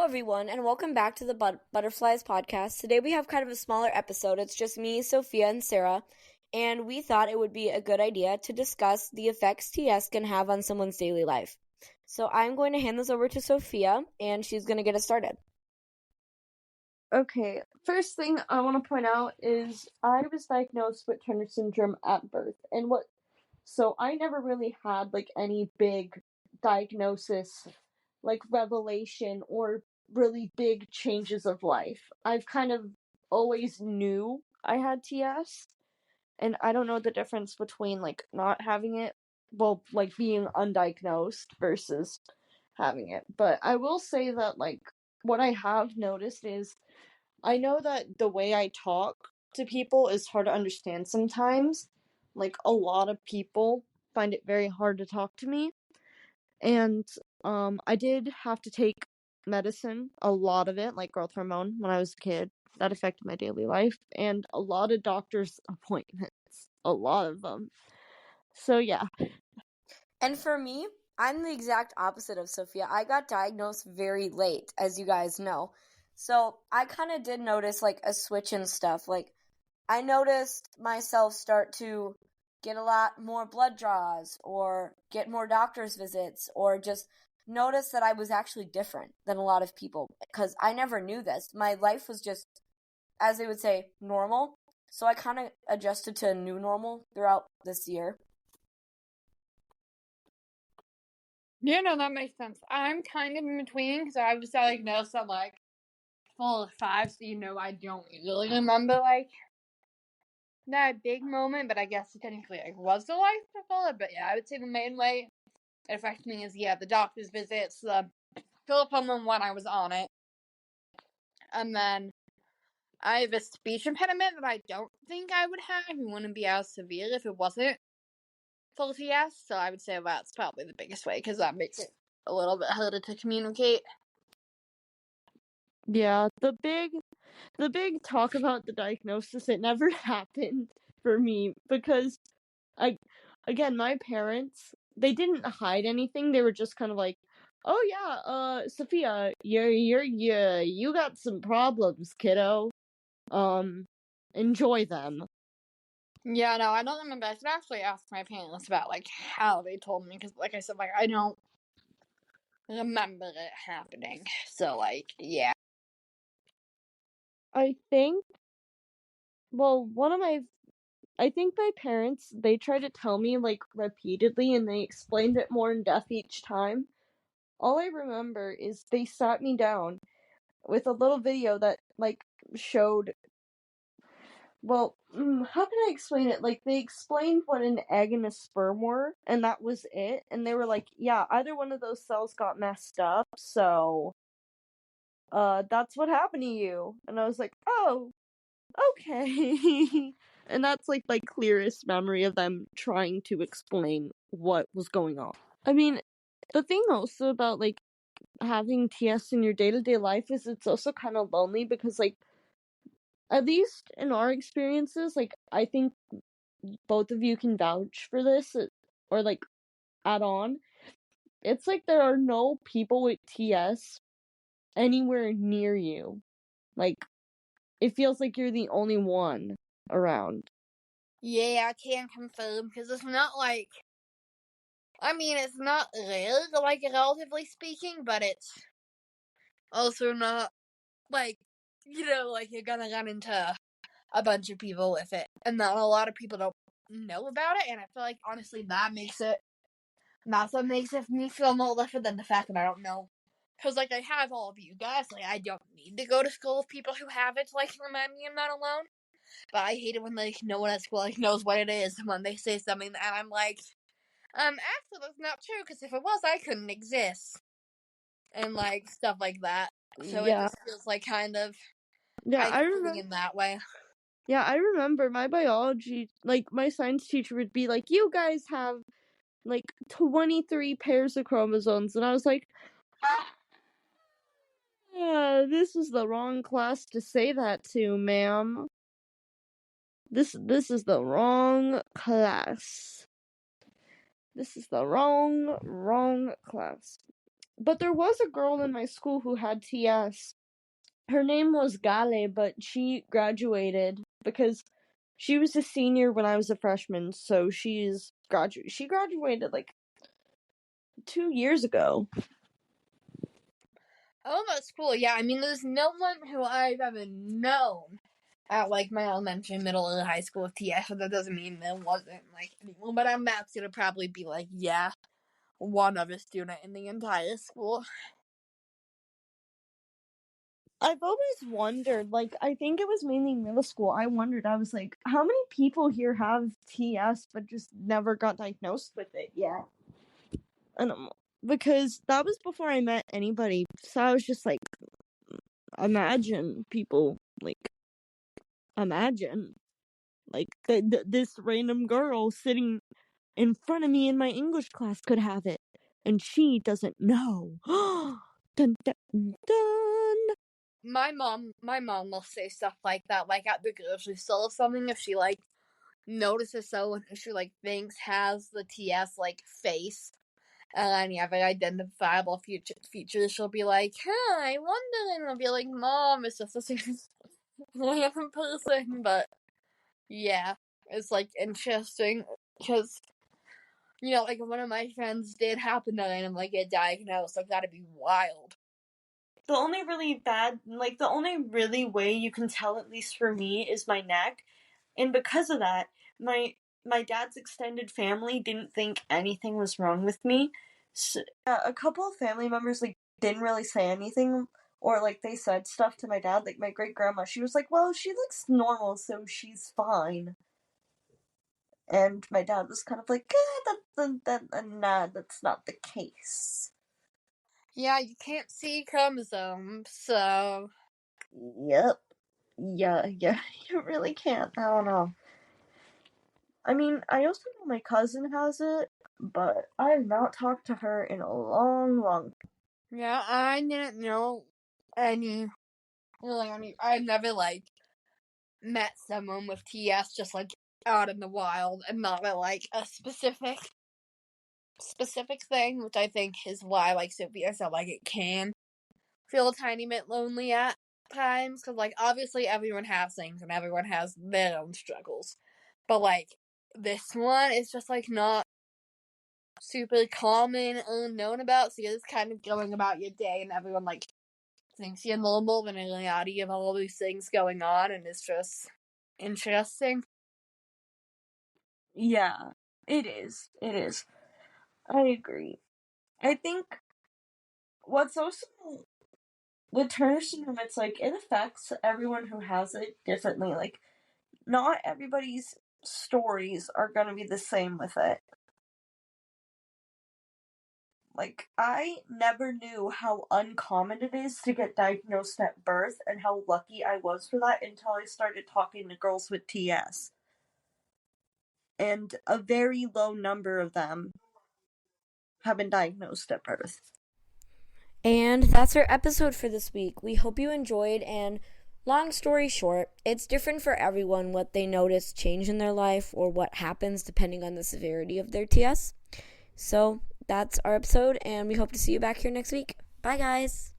everyone, and welcome back to the Butterflies podcast. Today we have kind of a smaller episode. It's just me, Sophia, and Sarah, and we thought it would be a good idea to discuss the effects TS can have on someone's daily life. So I'm going to hand this over to Sophia, and she's going to get us started. Okay, first thing I want to point out is I was diagnosed with Turner syndrome at birth, so I never really had any big diagnosis, revelation or really big changes of life. I've kind of always knew I had TS, and I don't know the difference between not having it, being undiagnosed versus having it. But I will say that what I have noticed is I know that the way I talk to people is hard to understand sometimes. A lot of people find it very hard to talk to me. And I did have to take medicine, a lot of it, like growth hormone, when I was a kid. That affected my daily life. And a lot of doctor's appointments. A lot of them. So, yeah. And for me, I'm the exact opposite of Sophia. I got diagnosed very late, as you guys know. So I kind of did notice a switch in stuff. I noticed myself start to get a lot more blood draws or get more doctor's visits or just notice that I was actually different than a lot of people because I never knew this. My life was just, as they would say, normal. So I kind of adjusted to a new normal throughout this year. Yeah, no, that makes sense. I'm kind of in between because I was diagnosed at 4 or 5, so I don't really remember that big moment, but I guess technically I was the life before. But yeah, I would say the main way it affected me is the doctor's visits, the growth hormone when I was on it, and then I have a speech impediment that I don't think I would have. It wouldn't be as severe if it wasn't full TS, so I would say that's probably the biggest way because that makes it a little bit harder to communicate. Yeah, the big talk about the diagnosis, it never happened for me because again, my parents, they didn't hide anything. They were just kind of like, "Oh yeah, Sophia, you got some problems, kiddo. Enjoy them." Yeah, no, I don't remember. I should actually ask my parents about how they told me because, like I said, I don't remember it happening. So, yeah. I think, well, I think my parents, they tried to tell me repeatedly and they explained it more in depth each time. All I remember is they sat me down with a little video that showed, well, how can I explain it? They explained what an egg and a sperm were, and that was it. And they were like, yeah, either one of those cells got messed up, so that's what happened to you. And I was like, oh, okay. And that's my clearest memory of them trying to explain what was going on. I mean, the thing also about having TS in your day-to-day life is it's also kind of lonely because at least in our experiences, I think both of you can vouch for this or add on. It's there are no people with TS anywhere near you. It feels like you're the only one around. Yeah, I can confirm because it's not it's not rare, relatively speaking, but it's also not you're gonna run into a bunch of people with it, and not a lot of people don't know about it, and I feel honestly that's what makes it me feel more different than the fact that I don't know. Because I have all of you guys, I don't need to go to school with people who have it to remind me I'm not alone. But I hate it when no one at school knows what it is when they say something and I'm actually that's not true because if it was I couldn't exist. And stuff like that. So Yeah. it just feels kind of I remember in that way. Yeah, I remember my biology, my science teacher would be like, you guys have 23 pairs of chromosomes, and I was like, this is the wrong class to say that to, ma'am. This is the wrong class. This is the wrong class. But there was a girl in my school who had TS. Her name was Gale, but she graduated because she was a senior when I was a freshman, so she graduated like 2 years ago. Oh, that's cool. Yeah, I mean, there's no one who I've ever known at like my elementary, middle, or high school with TS, so that doesn't mean there wasn't like anyone. But I'm Matt's gonna probably be like, yeah, one other student in the entire school. I've always wondered, like, I think it was mainly middle school. I was like, how many people here have TS but just never got diagnosed with it yet? And because that was before I met anybody, so I was just like, imagine this random girl sitting in front of me in my English class could have it, and she doesn't know. Dun dun dun. My mom will say stuff like that, like at the grocery store or something, if she like notices someone who she like thinks has the TS like face and any other identifiable features, she'll be like, "Huh, I wonder," and I'll be like, "Mom, it's just the same random person." But yeah, it's like interesting because like one of my friends did happen to randomly get diagnosed. Like that'd be wild. The only really way you can tell, at least for me, is my neck. And because of that, my dad's extended family didn't think anything was wrong with me. So, a couple of family members didn't really say anything, or they said stuff to my dad. Like my great grandma, she was like, "Well, she looks normal, so she's fine." And my dad was kind of like, "Nah, that's not the case." Yeah, you can't see chromosomes, so. Yep. Yeah, you really can't. I don't know. I mean, I also know my cousin has it, but I have not talked to her in a long, long time. Yeah, I didn't know any. I've never met someone with TS just out in the wild and not at a specific thing, which I think is why Sophia said it can feel a tiny bit lonely at times, because obviously everyone has things and everyone has their own struggles, but this one is just not super common or known about, so you're just kind of going about your day and everyone thinks you're normal when in reality you have all these things going on, and it's just interesting. Yeah, it is. It is. I agree. I think what's also with Turner syndrome, it's it affects everyone who has it differently. Not everybody's stories are gonna be the same with it. I never knew how uncommon it is to get diagnosed at birth and how lucky I was for that until I started talking to girls with TS. And a very low number of them have been diagnosed at birth. And that's our episode for this week. We hope you enjoyed, and long story short, it's different for everyone what they notice change in their life or what happens depending on the severity of their TS. So that's our episode, and we hope to see you back here next week. Bye, guys.